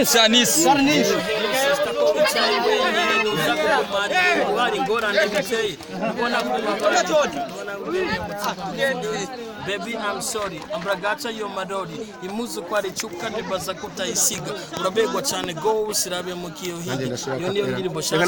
Sarnis. Baby, I'm sorry. Ambragacha yo madodi. Imuzu kwa richuka ndibaza kutayisiga. Urabegwa cyane go usirabe mukiyo higi. Yo niyo ngiri boshaka.